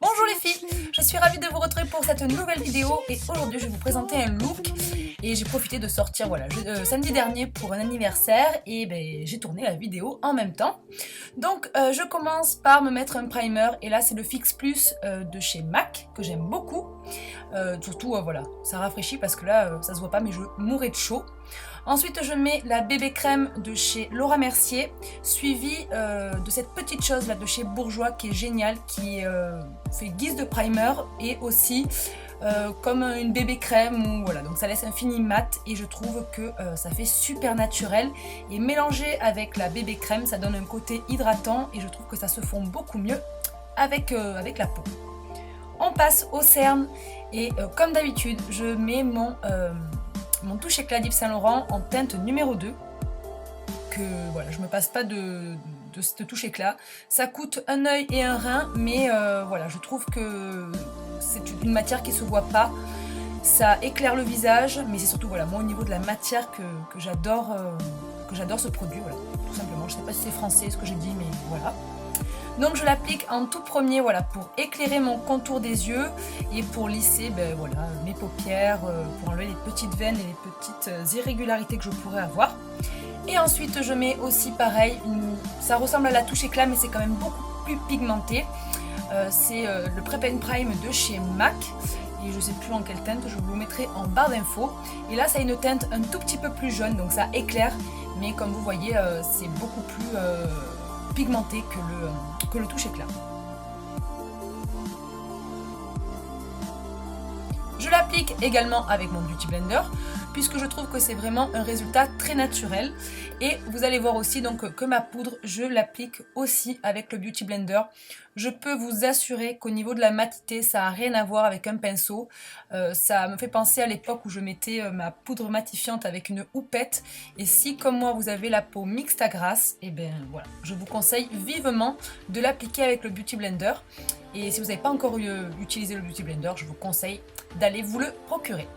Bonjour les filles, je suis ravie de vous retrouver pour cette nouvelle vidéo et aujourd'hui je vais vous présenter un look et j'ai profité de sortir samedi dernier pour un anniversaire et j'ai tourné la vidéo en même temps. Donc je commence par me mettre un primer et là c'est le Fix Plus de chez MAC que j'aime beaucoup. Surtout voilà, ça rafraîchit parce que là ça se voit pas mais je mourrais de chaud. Ensuite je mets la bébé crème de chez Laura Mercier, suivie de cette petite chose là de chez Bourjois qui est géniale, qui fait guise de primer et aussi comme une bébé crème, ou voilà, donc ça laisse un fini mat et je trouve que ça fait super naturel et mélangé avec la bébé crème ça donne un côté hydratant et je trouve que ça se fond beaucoup mieux avec la peau. On passe au cerne et comme d'habitude je mets mon touche éclat d'Yves Saint Laurent en teinte numéro 2 que voilà, je me passe pas de cette touche éclat. Ça coûte un œil et un rein mais voilà, je trouve que c'est une matière qui se voit pas. Ça éclaire le visage mais c'est surtout voilà, moi au niveau de la matière que j'adore ce produit, voilà, tout simplement. Je sais pas si c'est français ce que j'ai dit mais voilà. Donc je l'applique en tout premier voilà, pour éclairer mon contour des yeux et pour lisser voilà, mes paupières, pour enlever les petites veines et les petites irrégularités que je pourrais avoir. Et ensuite je mets aussi pareil, ça ressemble à la touche éclat mais c'est quand même beaucoup plus pigmenté. C'est le Prep and Prime de chez MAC et je sais plus en quelle teinte, je vous le mettrai en barre d'infos. Et là ça a une teinte un tout petit peu plus jaune donc ça éclaire mais comme vous voyez c'est beaucoup plus pigmenté que le touche éclat. Je l'applique également avec mon Beauty Blender puisque je trouve que c'est vraiment un résultat très naturel et vous allez voir aussi donc que ma poudre je l'applique aussi avec le Beauty Blender. Je peux vous assurer qu'au niveau de la matité ça n'a rien à voir avec un pinceau, ça me fait penser à l'époque où je mettais ma poudre matifiante avec une houppette et si comme moi vous avez la peau mixte à grasse, et voilà, je vous conseille vivement de l'appliquer avec le Beauty Blender et si vous n'avez pas encore utilisé le Beauty Blender, je vous conseille d'aller vous le procurer.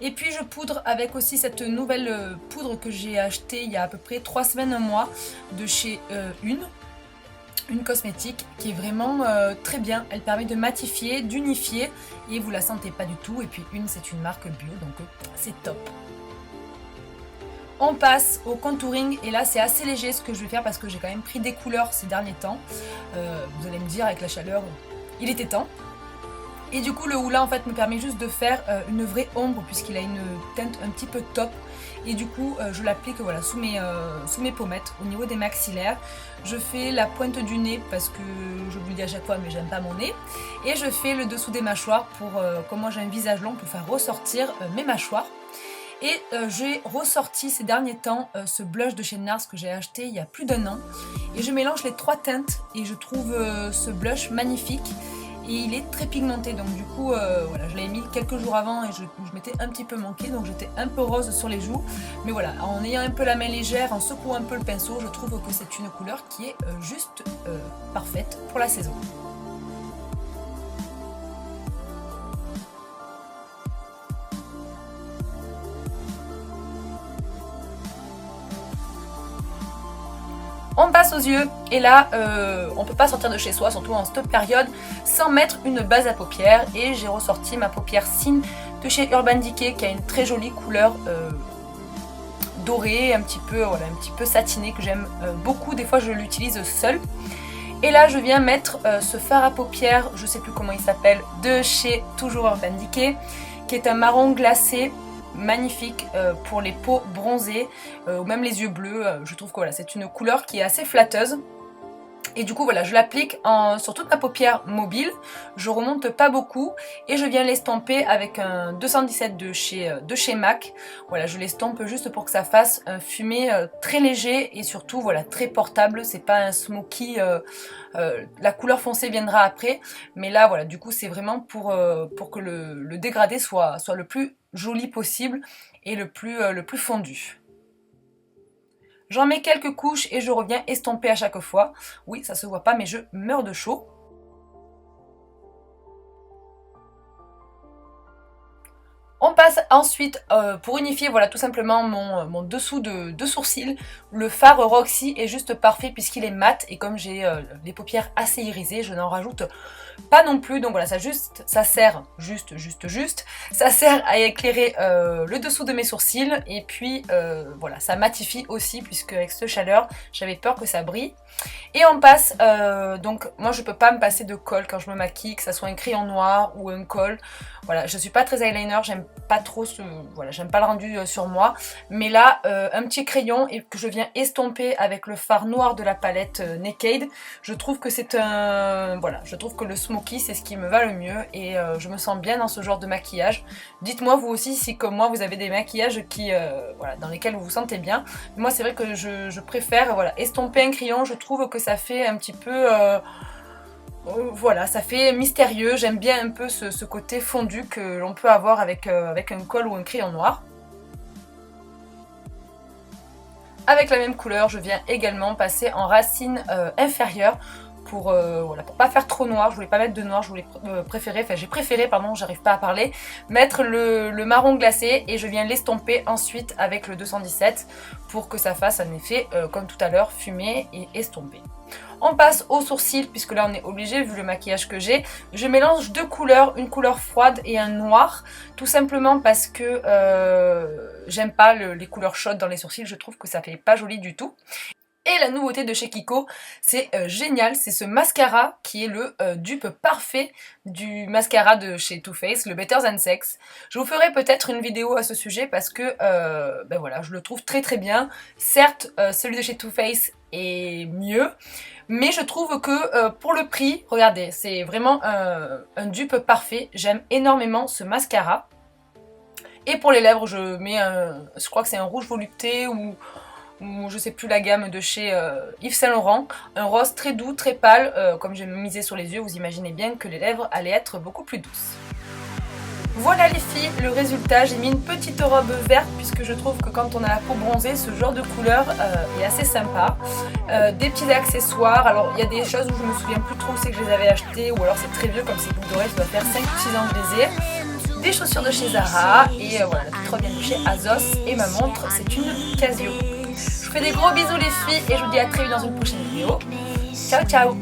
Et puis je poudre avec aussi cette nouvelle poudre que j'ai achetée il y a à peu près 3 semaines, un mois, de chez une cosmétique qui est vraiment très bien. Elle permet de matifier, d'unifier et vous la sentez pas du tout. Et puis c'est une marque bio donc c'est top. On passe au contouring et là c'est assez léger ce que je vais faire parce que j'ai quand même pris des couleurs ces derniers temps. Vous allez me dire avec la chaleur, il était temps. Et du coup le houla en fait me permet juste de faire une vraie ombre puisqu'il a une teinte un petit peu top. Et du coup je l'applique voilà, sous mes pommettes au niveau des maxillaires. Je fais la pointe du nez parce que je vous le dis à chaque fois mais j'aime pas mon nez. Et je fais le dessous des mâchoires pour, comme moi j'ai un visage long, pour faire ressortir mes mâchoires. Et j'ai ressorti ces derniers temps ce blush de chez NARS que j'ai acheté il y a plus d'1 an. Et je mélange les 3 teintes et je trouve ce blush magnifique. Et il est très pigmenté donc du coup voilà, je l'avais mis quelques jours avant et je m'étais un petit peu manqué donc j'étais un peu rose sur les joues mais voilà, en ayant un peu la main légère, en secouant un peu le pinceau, je trouve que c'est une couleur qui est juste parfaite pour la saison. On passe aux yeux et là on peut pas sortir de chez soi, surtout en cette période, sans mettre une base à paupières et j'ai ressorti ma paupière Cine de chez Urban Decay qui a une très jolie couleur dorée, un petit peu satinée que j'aime beaucoup, des fois je l'utilise seule. Et là je viens mettre ce fard à paupières, je sais plus comment il s'appelle, de chez toujours Urban Decay, qui est un marron glacé magnifique pour les peaux bronzées ou même les yeux bleus. Je trouve que voilà, c'est une couleur qui est assez flatteuse et du coup voilà, je l'applique sur toute ma paupière mobile, je remonte pas beaucoup et je viens l'estomper avec un 217 de chez MAC. Voilà, je l'estompe juste pour que ça fasse un fumé très léger et surtout voilà, très portable. C'est pas un smoky, la couleur foncée viendra après mais là voilà, du coup c'est vraiment pour que le dégradé soit le plus joli possible et le plus fondu. J'en mets quelques couches et je reviens estomper à chaque fois. Oui, ça se voit pas mais je meurs de chaud. On passe Ensuite, pour unifier voilà tout simplement mon dessous de sourcil, le fard Roxy est juste parfait puisqu'il est mat et comme j'ai les paupières assez irisées, je n'en rajoute pas non plus. Donc voilà, ça sert ça sert à éclairer le dessous de mes sourcils et puis voilà, ça matifie aussi puisque avec cette chaleur, j'avais peur que ça brille. Et on passe, donc moi je peux pas me passer de colle quand je me maquille, que ça soit un crayon noir ou un col. Voilà, je suis pas très eyeliner, j'aime pas trop voilà, j'aime pas le rendu sur moi. Mais là, un petit crayon et que je viens estomper avec le fard noir de la palette Naked, je trouve que c'est voilà, je trouve que le smoky c'est ce qui me va le mieux et je me sens bien dans ce genre de maquillage. Dites-moi vous aussi si comme moi vous avez des maquillages qui, voilà, dans lesquels vous vous sentez bien. Moi c'est vrai que je préfère voilà, estomper un crayon, je trouve que ça fait un petit peu... voilà, ça fait mystérieux, j'aime bien un peu ce côté fondu que l'on peut avoir avec un col ou un crayon noir. Avec la même couleur, je viens également passer en racine inférieure pour voilà, pour pas faire trop noir. Je voulais pas mettre de noir, je voulais j'ai préféré, pardon, j'arrive pas à parler, mettre le marron glacé et je viens l'estomper ensuite avec le 217 pour que ça fasse un effet comme tout à l'heure, fumé et estompé. On passe aux sourcils puisque là on est obligé vu le maquillage que j'ai. Je mélange deux couleurs, une couleur froide et un noir, tout simplement parce que j'aime pas les couleurs chaudes dans les sourcils, je trouve que ça fait pas joli du tout. Et la nouveauté de chez Kiko, c'est génial, c'est ce mascara qui est le dupe parfait du mascara de chez Too Faced, le Better Than Sex. Je vous ferai peut-être une vidéo à ce sujet parce que ben voilà, je le trouve très très bien. Certes, celui de chez Too Faced est mieux, mais je trouve que pour le prix, regardez, c'est vraiment un dupe parfait. J'aime énormément ce mascara. Et pour les lèvres, je mets je crois que c'est un rouge volupté ou je sais plus la gamme de chez Yves Saint Laurent, un rose très doux, très pâle, comme j'ai misé sur les yeux, vous imaginez bien que les lèvres allaient être beaucoup plus douces. Voilà les filles, le résultat, j'ai mis une petite robe verte puisque je trouve que quand on a la peau bronzée, ce genre de couleur est assez sympa. Des petits accessoires, alors il y a des choses où je me souviens plus trop où c'est que je les avais achetées ou alors c'est très vieux comme ces boucles d'oreilles, ça doit faire 5 ou 6 ans que je les ai. Des chaussures de chez Zara et voilà, la petite robe vient de chez Azos et ma montre c'est une Casio. Je vous fais des gros bisous les filles et je vous dis à très vite dans une prochaine vidéo. Ciao ciao.